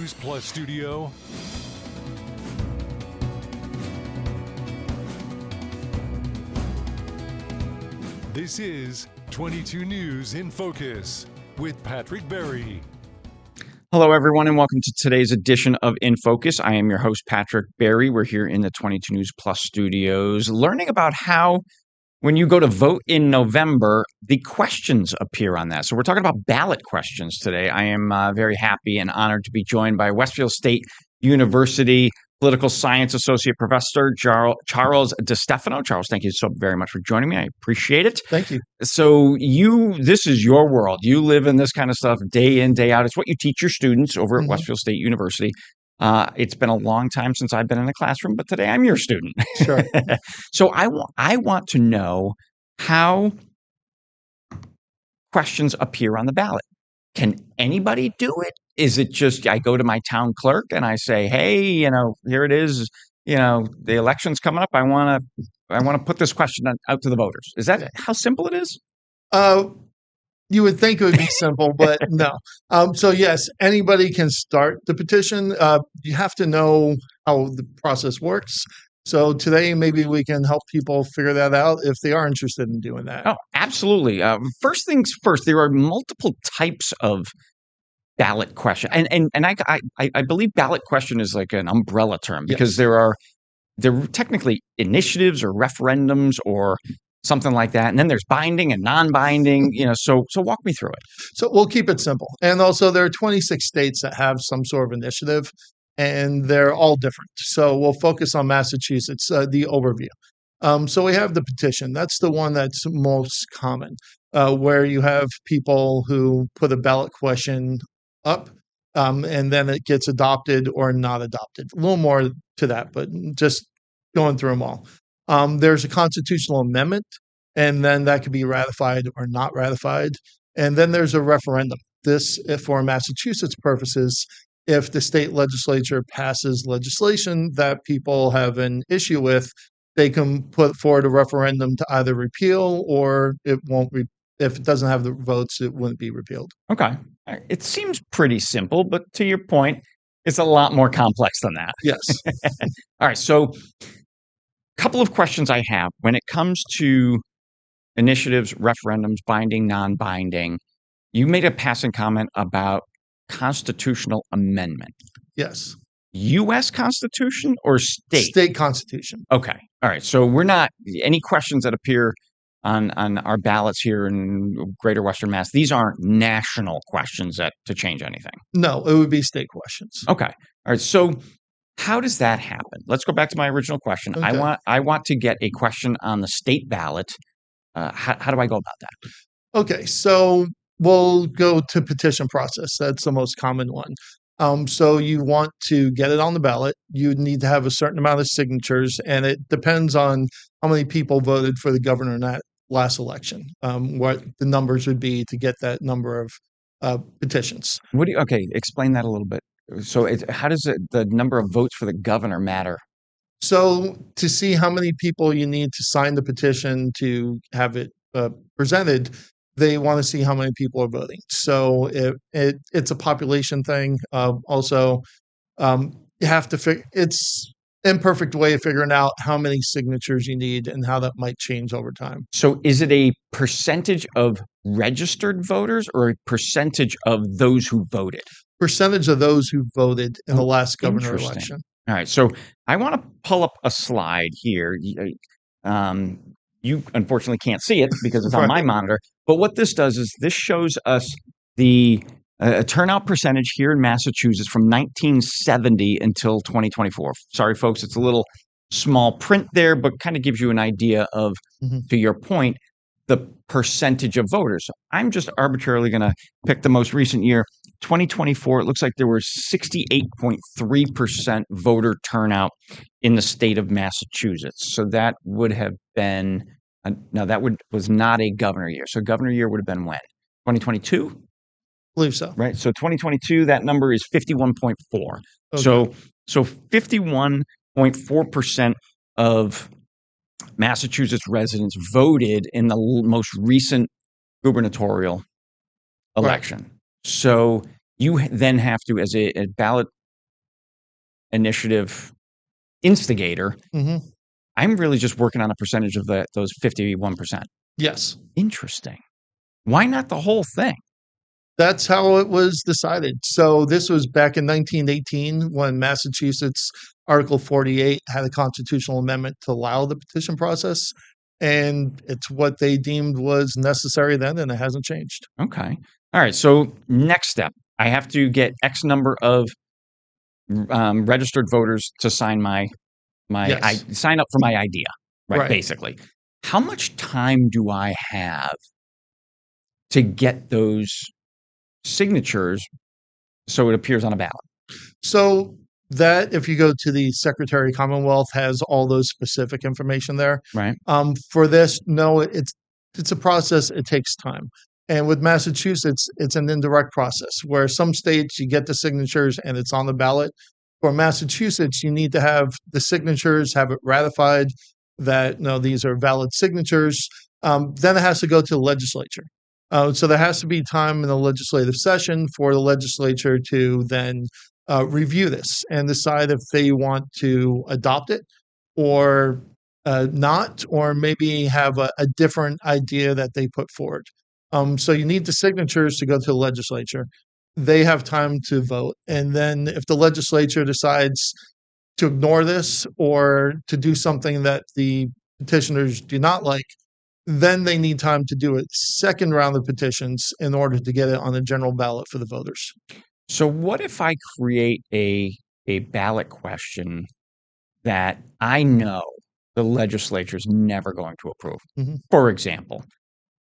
News Plus studio. This is 22 News in Focus with Patrick Berry. Hello, everyone, and welcome to today's edition of In Focus. I am your host, Patrick Berry. We're here in the 22 News Plus studios learning about how, when you go to vote in November, the questions appear on that. So we're talking about ballot questions today. I am very happy and honored to be joined by Westfield State University Political Science Associate Professor Charles DiStefano. Charles, thank you so very much for joining me. I appreciate it. Thank you. So this is your world. You live in this kind of stuff day in, day out. It's what you teach your students over at Westfield State University. It's been a long time since I've been in a classroom, but today I'm your student. Sure. So I want to know how questions appear on the ballot. Can anybody do it? Is it just I go to my town clerk and I say, hey, here it is. The election's coming up. I want to put this question out to the voters. Is that how simple it is? You would think it would be simple, but no. So yes, anybody can start the petition. You have to know how the process works. So today, maybe we can help people figure that out if they are interested in doing that. Oh, absolutely. First things first, there are multiple types of ballot question. And I believe ballot question is like an umbrella term because there technically initiatives or referendums or something like that. And then there's binding and non-binding, so walk me through it. So we'll keep it simple. And also there are 26 states that have some sort of initiative and they're all different. So we'll focus on Massachusetts, the overview. So we have the petition. That's the one that's most common, where you have people who put a ballot question up, and then it gets adopted or not adopted. A little more to that, but just going through them all. There's a constitutional amendment, and then that could be ratified or not ratified. And then there's a referendum. This, for Massachusetts purposes, if the state legislature passes legislation that people have an issue with, they can put forward a referendum to either repeal or it won't. If it doesn't have the votes, it wouldn't be repealed. Okay. It seems pretty simple, but to your point, it's a lot more complex than that. Yes. All right. So a couple of questions I have when it comes to initiatives, referendums, binding, non-binding. You made a passing comment about constitutional amendment. Yes. U.S. Constitution or state? State Constitution. Okay. All right. So we're not any questions that appear on our ballots here in Greater Western Mass. These aren't national questions to change anything. No, it would be state questions. Okay. All right. So how does that happen? Let's go back to my original question. Okay. I want to get a question on the state ballot. How do I go about that? Okay. So we'll go to petition process. That's the most common one. So you want to get it on the ballot. You need to have a certain amount of signatures, and it depends on how many people voted for the governor in that last election, what the numbers would be to get that number of petitions. Okay, explain that a little bit. So how does the number of votes for the governor matter? So to see how many people you need to sign the petition to have it presented, they want to see how many people are voting. So it's a population thing. Also, you have to it's imperfect way of figuring out how many signatures you need and how that might change over time. So is it a percentage of registered voters or a percentage of those who voted? Percentage of those who voted in the last governor election. All right. So I want to pull up a slide here. You unfortunately can't see it because it's on my monitor. But what this does is this shows us the turnout percentage here in Massachusetts from 1970 until 2024. Sorry, folks, it's a little small print there, but kind of gives you an idea of, to your point, the percentage of voters. I'm just arbitrarily going to pick the most recent year, 2024. It looks like there were 68.3% voter turnout in the state of Massachusetts. So that would have been was not a governor year. So governor year would have been when? 2022? I believe so. Right. So 2022, that number is 51.4. Okay. So 51.4% of Massachusetts residents voted in the most recent gubernatorial election. Right. So you then have to, as a ballot initiative instigator, Hmm. I'm really just working on a percentage of those 51%. Yes. Interesting. Why not the whole thing? That's how it was decided. So this was back in 1918 when Massachusetts Article 48 had a constitutional amendment to allow the petition process. And it's what they deemed was necessary then, and it hasn't changed. Okay. All right. So next step, I have to get X number of registered voters to sign Yes. sign up for my idea, right? Right. Basically, how much time do I have to get those signatures so it appears on a ballot? So that if you go to the Secretary of Commonwealth has all those specific information there. Right. For this, no, it's a process. It takes time. And with Massachusetts, it's an indirect process where some states you get the signatures and it's on the ballot. For Massachusetts, you need to have the signatures, have it ratified that no, these are valid signatures. Then it has to go to the legislature. So there has to be time in the legislative session for the legislature to then review this and decide if they want to adopt it or not, or maybe have a different idea that they put forward. So you need the signatures to go to the legislature. They have time to vote. And then if the legislature decides to ignore this or to do something that the petitioners do not like, then they need time to do a second round of petitions in order to get it on the general ballot for the voters. So what if I create a ballot question that I know the legislature is never going to approve? Mhm. For example,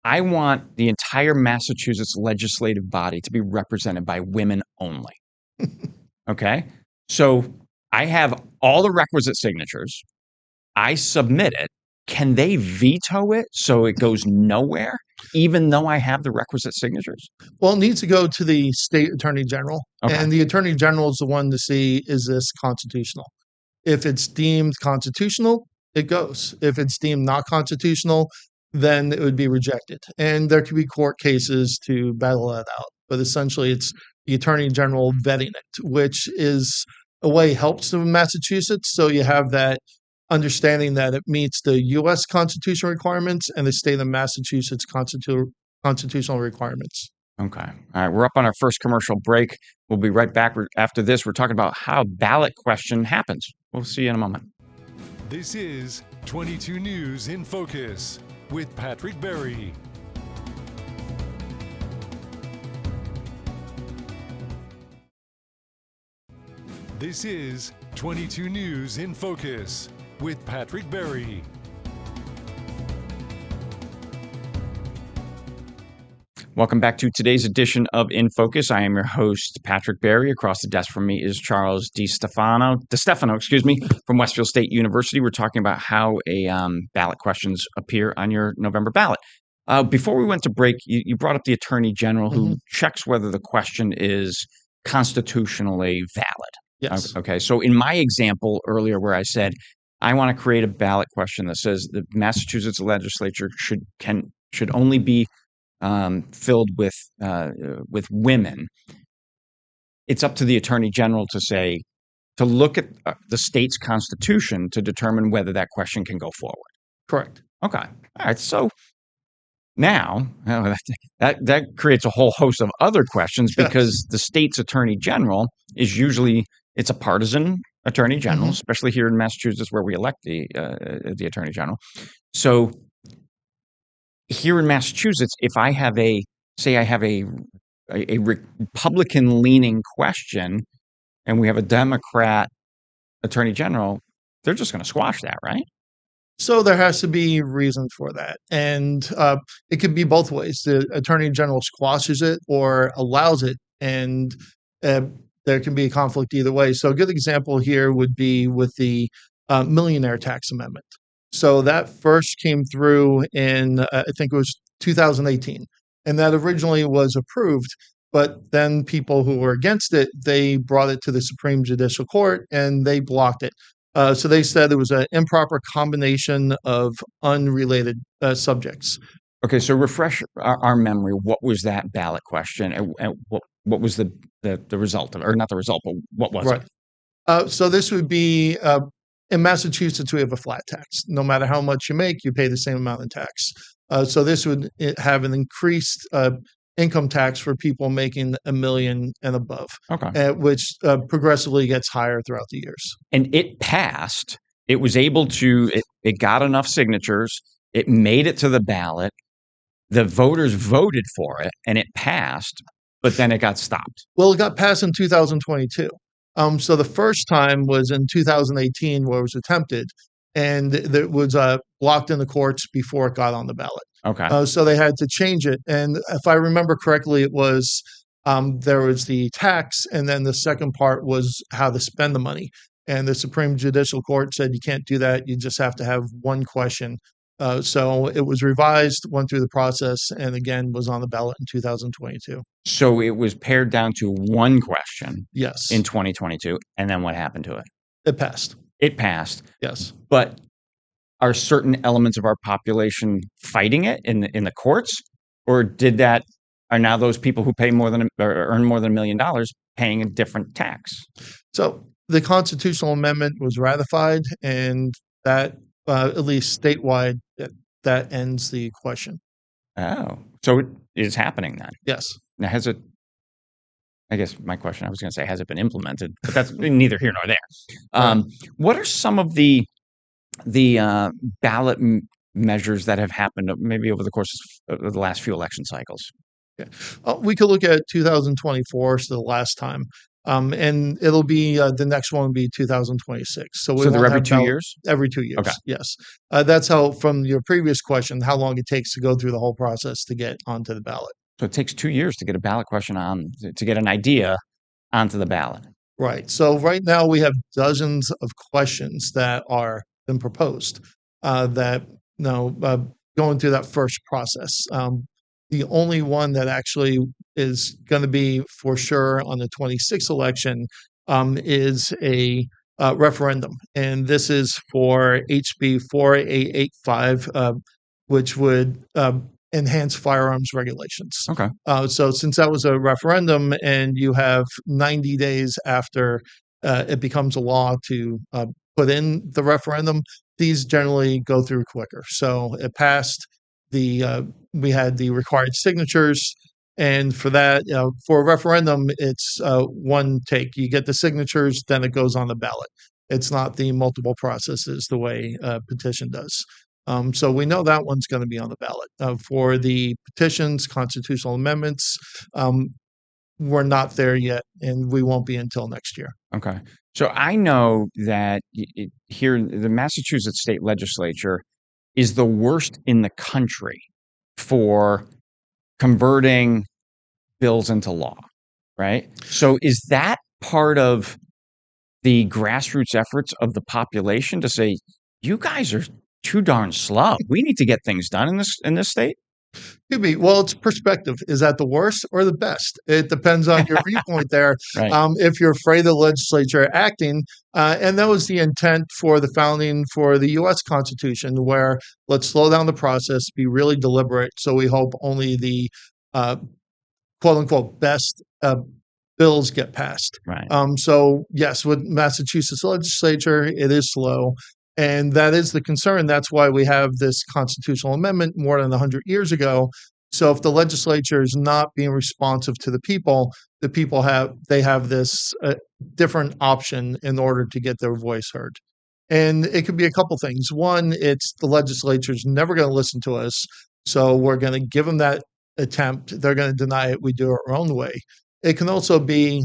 I want the entire Massachusetts legislative body to be represented by women only. Okay. So I have all the requisite signatures. I submit it. Can they veto it so it goes nowhere, even though I have the requisite signatures? Well, it needs to go to the state attorney general, Okay. and the attorney general is the one to see, is this constitutional? If it's deemed constitutional, it goes. If it's deemed not constitutional, then it would be rejected. And there could be court cases to battle that out. But essentially, it's the attorney general vetting it, which is a way helps in Massachusetts. So you have that understanding that it meets the U.S. Constitution requirements and the state of Massachusetts constitutional requirements. Okay. All right. We're up on our first commercial break. We'll be right back after this. We're talking about how ballot question happens. We'll see you in a moment. This is 22 News in Focus with Patrick Berry. This is 22 News in Focus with Patrick Berry. Welcome back to today's edition of In Focus. I am your host, Patrick Berry. Across the desk from me is Charles DiStefano, from Westfield State University. We're talking about how ballot questions appear on your November ballot. Before we went to break, you brought up the Attorney General who checks whether the question is constitutionally valid. Yes. Okay. So in my example earlier where I said, I want to create a ballot question that says the Massachusetts legislature should only be filled with women. It's up to the Attorney General to look at the state's constitution to determine whether that question can go forward. Correct. Okay. All right. So now that creates a whole host of other questions because the state's Attorney General is usually it's a partisan Attorney General, especially here in Massachusetts where we elect the Attorney General. So here in Massachusetts, if I have a Republican-leaning question and we have a Democrat Attorney General, they're just going to squash that, right? So there has to be reason for that. And it could be both ways. The Attorney General squashes it or allows it, and there can be a conflict either way. So a good example here would be with the millionaire tax amendment. So that first came through in, I think it was 2018. And that originally was approved. But then people who were against it, they brought it to the Supreme Judicial Court and they blocked it. So they said it was an improper combination of unrelated subjects. Okay, so refresh our memory. What was that ballot question? And what was the result of, or not the result, but what was Right. it? So this would be in Massachusetts, we have a flat tax. No matter how much you make, you pay the same amount in tax. So this would have an increased income tax for people making $1 million and above, Okay. which progressively gets higher throughout the years. And it passed. It was able to, it got enough signatures. It made it to the ballot. The voters voted for it and it passed, but then it got stopped. Well, it got passed in 2022. So the first time was in 2018 where it was attempted, and it was blocked in the courts before it got on the ballot. Okay. So they had to change it. And if I remember correctly, it was there was the tax, and then the second part was how to spend the money. And the Supreme Judicial Court said you can't do that. You just have to have one question. So it was revised, went through the process, and again was on the ballot in 2022. So it was pared down to one question Yes, in 2022. And then what happened to it? it passed. It passed. Yes. But are certain elements of our population fighting it in the courts? Or are now those people who pay more than or earn more than $1 million paying a different tax? So the constitutional amendment was ratified, and that, at least statewide, that ends the question. Oh, so it is happening then. Yes. Now, I guess my question, I was going to say, has it been implemented? But that's neither here nor there. What are some of the ballot measures that have happened maybe over the course of the last few election cycles? Yeah. We could look at 2024, so the last time. And it'll be the next one will be 2026. So they're every 2 years? Every 2 years. Okay. Yes. That's how, from your previous question, how long it takes to go through the whole process to get onto the ballot. So it takes 2 years to get a ballot question to get an idea onto the ballot. Right. So right now we have dozens of questions that are been proposed that going through that first process. The only one that actually is going to be for sure on the 26th election is a referendum, and this is for HB 4885, which would enhance firearms regulations. Okay. So since that was a referendum and you have 90 days after it becomes a law to put in the referendum, these generally go through quicker. So it passed. We had the required signatures, and for that, for a referendum, it's one take. You get the signatures, then it goes on the ballot. It's not the multiple processes the way a petition does. So we know that one's going to be on the ballot. For the petitions, constitutional amendments, we're not there yet, and we won't be until next year. Okay. So I know that here, the Massachusetts state legislature is the worst in the country for converting bills into law, right? So is that part of the grassroots efforts of the population to say, you guys are too darn slow. We need to get things done in this state? Could be. Well, it's perspective. Is that the worst or the best? It depends on your viewpoint there. Right. If you're afraid of the legislature acting, and that was the intent for the founding for the U.S. Constitution, where let's slow down the process, be really deliberate. So we hope only the quote unquote best bills get passed. Right. So yes, with Massachusetts legislature, it is slow. And that is the concern. That's why we have this constitutional amendment more than 100 years ago. So if the legislature is not being responsive to the people have this different option in order to get their voice heard. And it could be a couple things. One, it's the legislature's never going to listen to us. So we're going to give them that attempt. They're going to deny it. We do it our own way. It can also be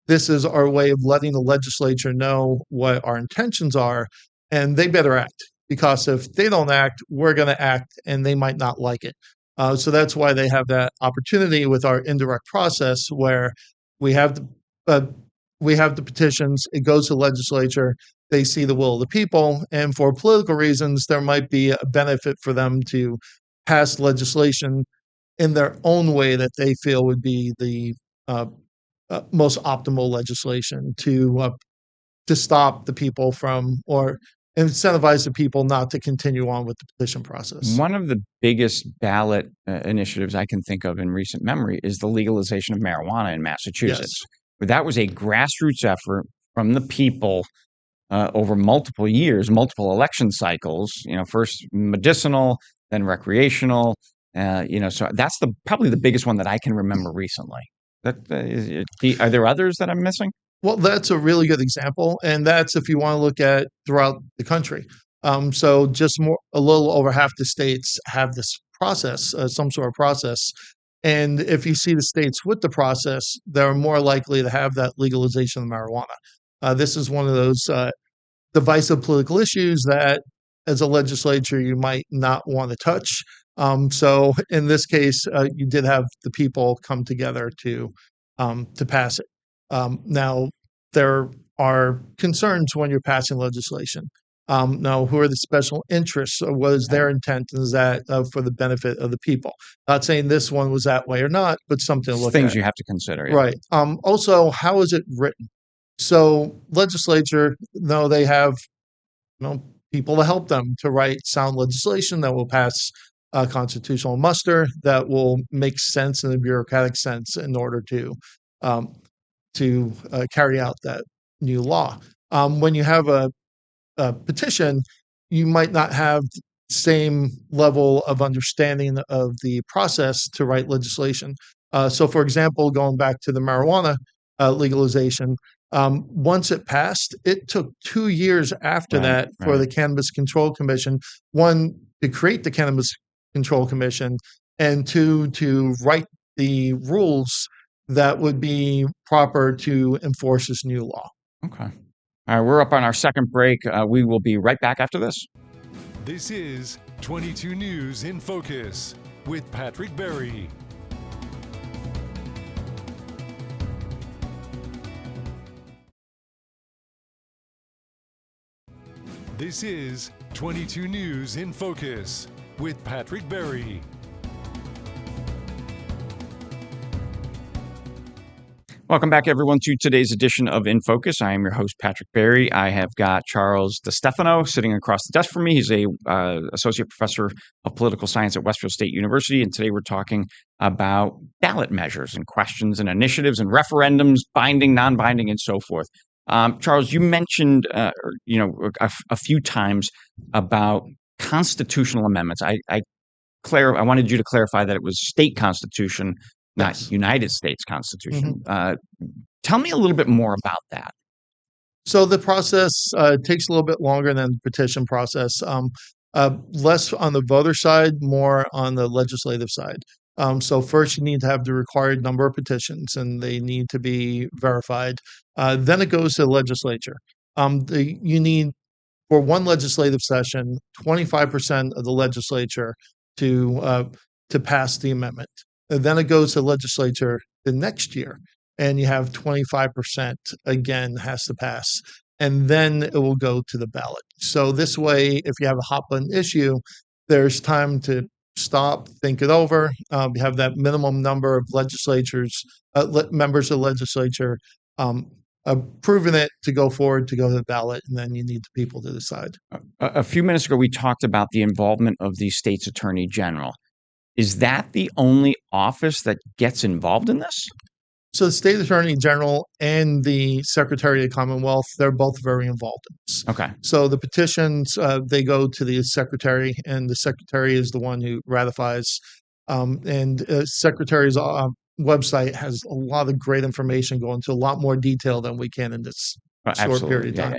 this is our way of letting the legislature know what our intentions are. And they better act, because if they don't act, we're going to act, and they might not like it. So that's why they have that opportunity with our indirect process, where we have the petitions. It goes to the legislature. They see the will of the people, and for political reasons, there might be a benefit for them to pass legislation in their own way that they feel would be the most optimal legislation to stop the people from, or incentivize the people not to continue on with the petition process. One of the biggest ballot initiatives I can think of in recent memory is the legalization of marijuana in Massachusetts. Yes. But that was a grassroots effort from the people over multiple years, multiple election cycles. First medicinal, then recreational. So that's probably the biggest one that I can remember recently. Are there others that I'm missing? Well, that's a really good example, and that's if you want to look at throughout the country. So just a little over half the states have this process, some sort of process. And if you see the states with the process, they're more likely to have that legalization of marijuana. This is one of those divisive political issues that, as a legislature, you might not want to touch. So in this case, you did have the people come together to pass it. Now, there are concerns when you're passing legislation. Now, who are the special interests? What is their intent? Is that for the benefit of the people? Not saying this one was that way or not, but something to look Things at. you have to consider. Yeah. Right. Also, how is it written? So, legislature, they have people to help them to write sound legislation that will pass constitutional muster, that will make sense in a bureaucratic sense in order to carry out that new law. When you have a petition, you might not have the same level of understanding of the process to write legislation. So, for example, going back to the marijuana legalization, once it passed, it took 2 years after that for the Cannabis Control Commission, one, to create the Cannabis Control Commission, and two, to write the rules that would be proper to enforce this new law. Okay. All right, we're up on our second break. We will be right back after this. This is 22 News in Focus with Patrick Berry. This is 22 News in Focus with Patrick Berry. Welcome back, everyone, to today's edition of In Focus. I am your host, Patrick Berry. I have got Charles DiStefano sitting across the desk from me. He's a associate professor of political science at Westfield State University, and today we're talking about ballot measures and questions and initiatives and referendums, binding, non-binding, and so forth. Charles, you mentioned a few times about constitutional amendments. I wanted you to clarify that it was state constitution, not United States Constitution. Tell me a little bit more about that. So the process takes a little bit longer than the petition process. Less on the voter side, more on the legislative side. So first you need to have the required number of petitions, and they need to be verified. Then it goes to the legislature. You need, for one legislative session, 25% of the legislature to pass the amendment. And then it goes to the legislature the next year, and you have 25% again has to pass. And then it will go to the ballot. So this way, if you have a hot button issue, there's time to stop, think it over. You have that minimum number of members of the legislature approving it to go forward, to go to the ballot, and then you need the people to decide. A few minutes ago, we talked about the involvement of the state's attorney general. Is that the only office that gets involved in this? So the state attorney general and the secretary of the Commonwealth, they're both very involved in this. Okay. So the petitions, they go to the secretary, and the secretary is the one who ratifies. And secretary's website has a lot of great information, going into a lot more detail than we can in this short period of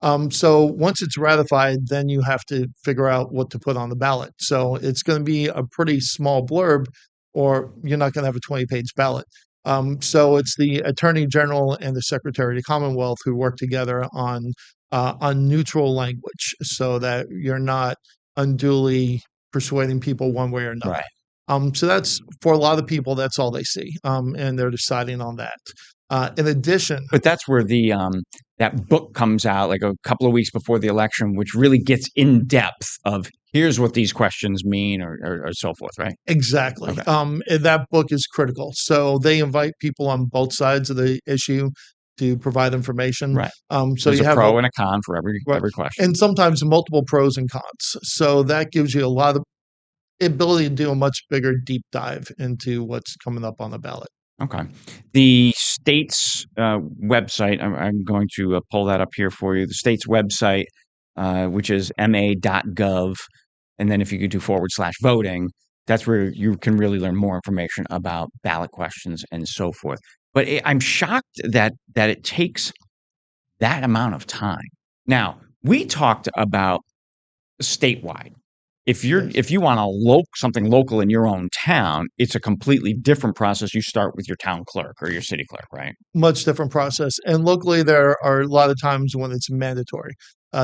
time. So once it's ratified, then you have to figure out what to put on the ballot. So it's going to be a pretty small blurb, or you're not going to have a 20-page ballot. So it's the Attorney General and the Secretary of the Commonwealth who work together on neutral language, so that you're not unduly persuading people one way or another. Right. So that's, for a lot of people, that's all they see, and they're deciding on that. In addition, but that's where the that book comes out like a couple of weeks before the election, which really gets in depth of here's what these questions mean, or so forth, right? Exactly. Okay. And that book is critical. So they invite people on both sides of the issue to provide information. Right. So There's you a have pro and a con for every right. question. And sometimes multiple pros and cons. So that gives you a lot of ability to do a much bigger deep dive into what's coming up on the ballot. Okay. The state's website, I'm going to pull that up here for you. The state's website, which is ma.gov. And then if you could do /voting, that's where you can really learn more information about ballot questions and so forth. But I'm shocked that it takes that amount of time. Now, we talked about statewide. If you want something local in your own town, it's a completely different process. You start with your town clerk or your city clerk, right? Much different process. And locally, there are a lot of times when it's mandatory,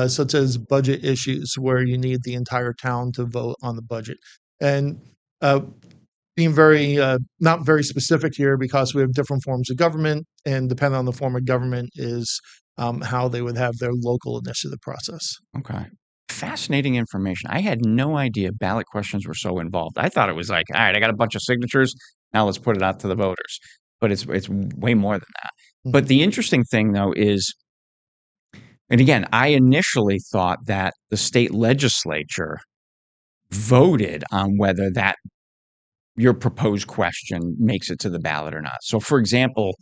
such as budget issues where you need the entire town to vote on the budget. And being very not very specific here because we have different forms of government, and depending on the form of government is how they would have their local initiative process. Okay. Fascinating information. I had no idea ballot questions were so involved. I thought it was like, all right, I got a bunch of signatures. Now let's put it out to the voters. But it's way more than that. Mm-hmm. But the interesting thing, though, is, and again, I initially thought that the state legislature voted on whether your proposed question makes it to the ballot or not. So, for example,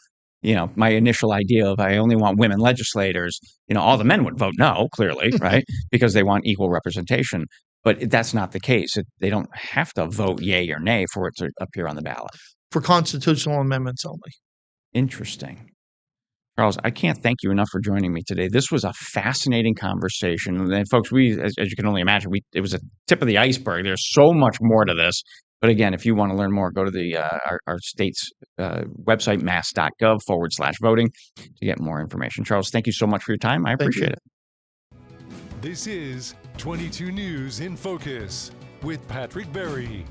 my initial idea of I only want women legislators, all the men would vote no, clearly, right? Because they want equal representation. But that's not the case. They don't have to vote yay or nay for it to appear on the ballot. For constitutional amendments only. Interesting. Charles, I can't thank you enough for joining me today. This was a fascinating conversation. And folks, as you can only imagine, it was a tip of the iceberg. There's so much more to this. But again, if you want to learn more, go to the our state's website, mass.gov /voting to get more information. Charles, thank you so much for your time. I appreciate it. This is 22 News in Focus with Patrick Berry.